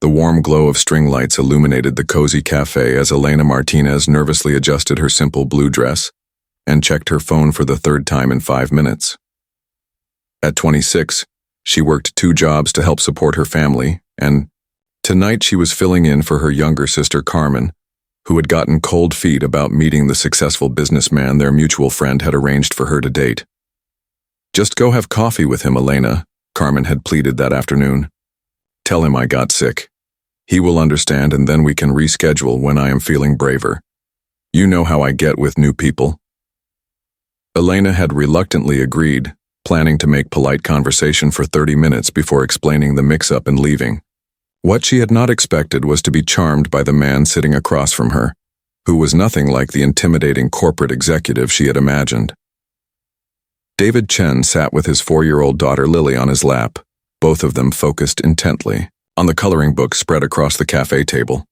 The warm glow of string lights illuminated the cozy cafe as Elena Martinez nervously adjusted her simple blue dress and checked her phone for the third time in 5 minutes. At 26, she worked 2 jobs to help support her family, and tonight she was filling in for her younger sister Carmen, who had gotten cold feet about meeting the successful businessman their mutual friend had arranged for her to date. "Just go have coffee with him, Elena," Carmen had pleaded that afternoon. "Tell him I got sick. He will understand, and then we can reschedule when I am feeling braver. You know how I get with new people." Elena had reluctantly agreed, planning to make polite conversation for 30 minutes before explaining the mix-up and leaving. What she had not expected was to be charmed by the man sitting across from her, who was nothing like the intimidating corporate executive she had imagined. David Chen sat with his 4-year-old daughter Lily on his lap, both of them focused intently on the coloring book spread across the cafe table.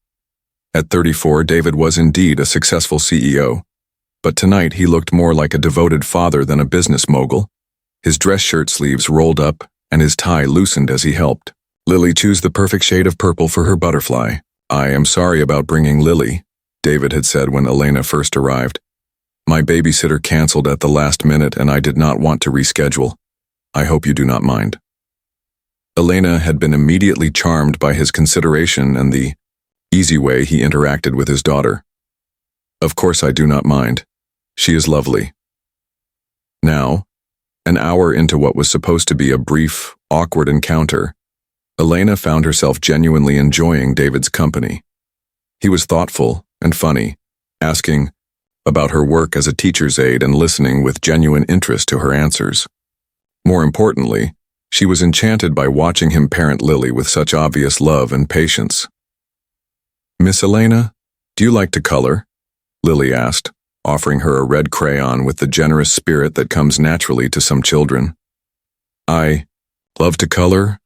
At 34, David was indeed a successful CEO, but tonight he looked more like a devoted father than a business mogul, his dress shirt sleeves rolled up and his tie loosened as he helped Lily choose the perfect shade of purple for her butterfly. "I am sorry about bringing Lily," David had said when Elena first arrived. "My babysitter canceled at the last minute and I did not want to reschedule. I hope you do not mind." Elena had been immediately charmed by his consideration and the easy way he interacted with his daughter. "Of course I do not mind. She is lovely." Now, an hour into what was supposed to be a brief, awkward encounter, Elena found herself genuinely enjoying David's company. He was thoughtful and funny, asking about her work as a teacher's aide and listening with genuine interest to her answers. More importantly, she was enchanted by watching him parent Lily with such obvious love and patience. "Miss Elena, do you like to color?" Lily asked, offering her a red crayon with the generous spirit that comes naturally to some children. "I love to color,"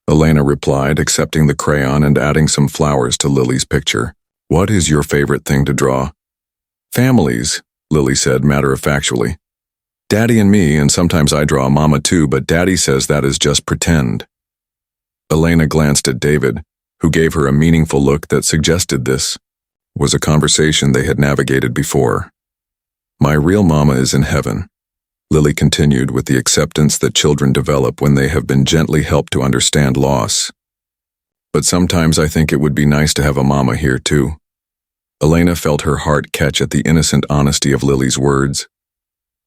Elena replied, accepting the crayon and adding some flowers to Lily's picture. "What is your favorite thing to draw?" "Families," Lily said matter-of-factually. "Daddy and me, and sometimes I draw Mama too, but Daddy says that is just pretend." Elena glanced at David, who gave her a meaningful look that suggested this was a conversation they had navigated before. "My real mama is in heaven," Lily continued with the acceptance that children develop when they have been gently helped to understand loss. "But sometimes I think it would be nice to have a mama here too." Elena felt her heart catch at the innocent honesty of Lily's words.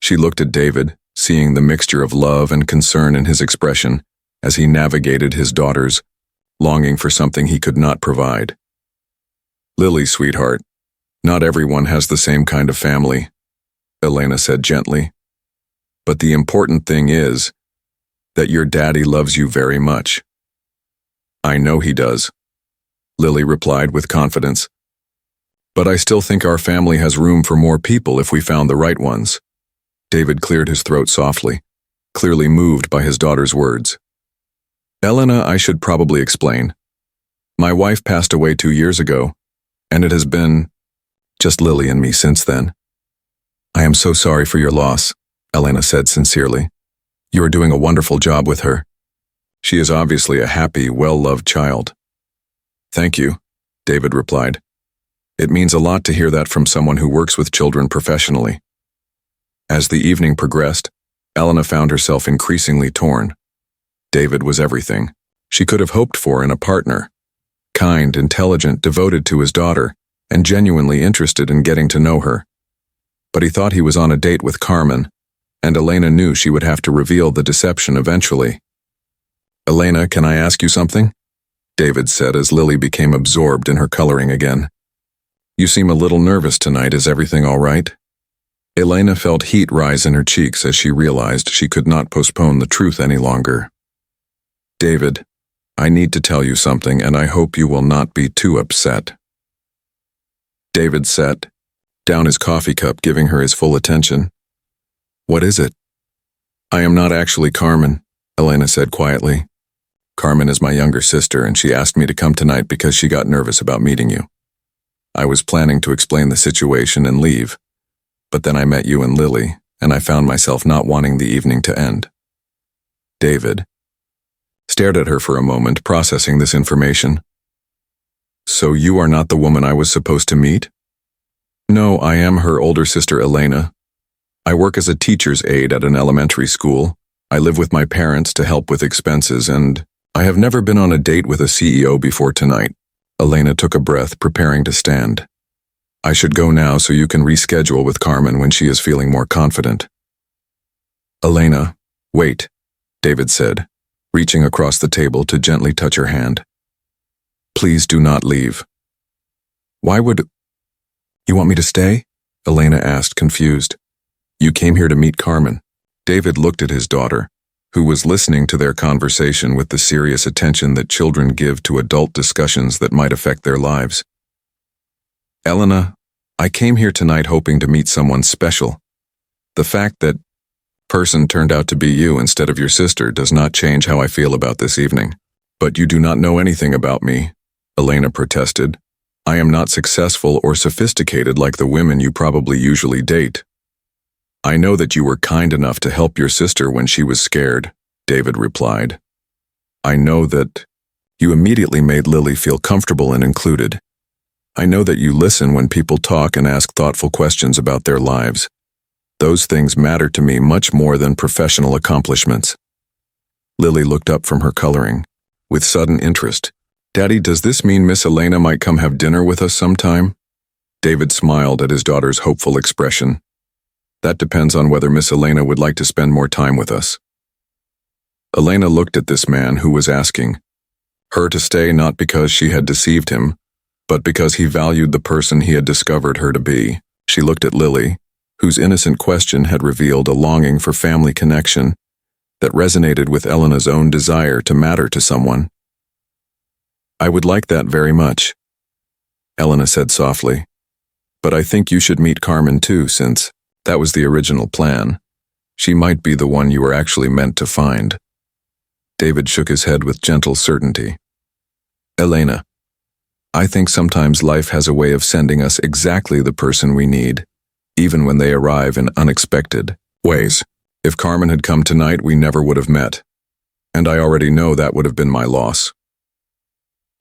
She looked at David, seeing the mixture of love and concern in his expression as he navigated his daughter's longing for something he could not provide. "Lily, sweetheart, not everyone has the same kind of family," Elena said gently. "But the important thing is that your daddy loves you very much." "I know he does," Lily replied with confidence. "But I still think our family has room for more people if we found the right ones." David cleared his throat softly, clearly moved by his daughter's words. "Elena, I should probably explain. My wife passed away 2 years ago, and it has been just Lily and me since then." "I am so sorry for your loss," Elena said sincerely. "You are doing a wonderful job with her. She is obviously a happy, well-loved child." "Thank you," David replied. "It means a lot to hear that from someone who works with children professionally." As the evening progressed, Elena found herself increasingly torn. David was everything she could have hoped for in a partner. Kind, intelligent, devoted to his daughter, and genuinely interested in getting to know her. But he thought he was on a date with Carmen, and Elena knew she would have to reveal the deception eventually. "Elena, can I ask you something?" David said as Lily became absorbed in her coloring again. "You seem a little nervous tonight. Is everything all right?" Elena felt heat rise in her cheeks as she realized she could not postpone the truth any longer. "David, I need to tell you something, and I hope you will not be too upset." David set down his coffee cup, giving her his full attention. "What is it?" "I am not actually Carmen," Elena said quietly. "Carmen is my younger sister, and she asked me to come tonight because she got nervous about meeting you. I was planning to explain the situation and leave, but then I met you and Lily, and I found myself not wanting the evening to end." David stared at her for a moment, processing this information. So you are not the woman I was supposed to meet? No, I am her older sister Elena. I work as a teacher's aide at an elementary school. I live with my parents to help with expenses, and I have never been on a date with a CEO before tonight. Elena took a breath, preparing to stand. I should go now so you can reschedule with Carmen when she is feeling more confident. Elena, wait, David said, reaching across the table to gently touch her hand. Please do not leave. Why would... You want me to stay? Elena asked, confused. You came here to meet Carmen. David looked at his daughter, who was listening to their conversation with the serious attention that children give to adult discussions that might affect their lives. Elena, I came here tonight hoping to meet someone special. The fact that person turned out to be you instead of your sister does not change how I feel about this evening. But you do not know anything about me, Elena protested. I am not successful or sophisticated like the women you probably usually date. I know that you were kind enough to help your sister when she was scared, David replied. I know that you immediately made Lily feel comfortable and included. I know that you listen when people talk and ask thoughtful questions about their lives. Those things matter to me much more than professional accomplishments. Lily looked up from her coloring, with sudden interest. Daddy, does this mean Miss Elena might come have dinner with us sometime? David smiled at his daughter's hopeful expression. That depends on whether Miss Elena would like to spend more time with us. Elena looked at this man who was asking her to stay not because she had deceived him, but because he valued the person he had discovered her to be. She looked at Lily, whose innocent question had revealed a longing for family connection that resonated with Elena's own desire to matter to someone. I would like that very much, Elena said softly. But I think you should meet Carmen too, since that was the original plan. She might be the one you were actually meant to find. David shook his head with gentle certainty. Elena, I think sometimes life has a way of sending us exactly the person we need, even when they arrive in unexpected ways. If Carmen had come tonight, we never would have met. And I already know that would have been my loss.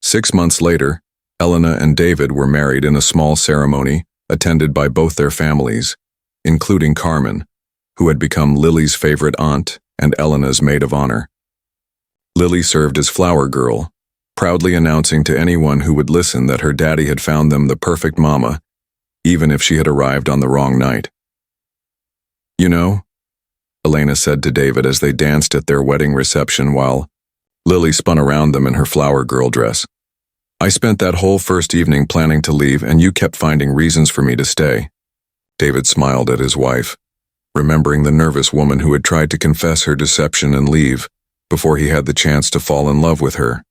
6 months later, Elena and David were married in a small ceremony attended by both their families, including Carmen, who had become Lily's favorite aunt and Elena's maid of honor. Lily served as flower girl, proudly announcing to anyone who would listen that her daddy had found them the perfect mama, even if she had arrived on the wrong night. You know, Elena said to David as they danced at their wedding reception while Lily spun around them in her flower girl dress. I spent that whole first evening planning to leave, and you kept finding reasons for me to stay. David smiled at his wife, remembering the nervous woman who had tried to confess her deception and leave before he had the chance to fall in love with her.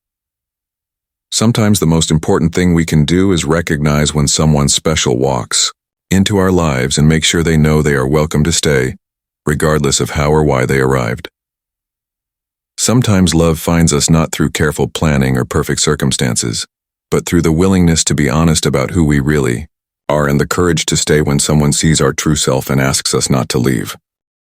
Sometimes the most important thing we can do is recognize when someone special walks into our lives and make sure they know they are welcome to stay, regardless of how or why they arrived. Sometimes love finds us not through careful planning or perfect circumstances, but through the willingness to be honest about who we really are and the courage to stay when someone sees our true self and asks us not to leave.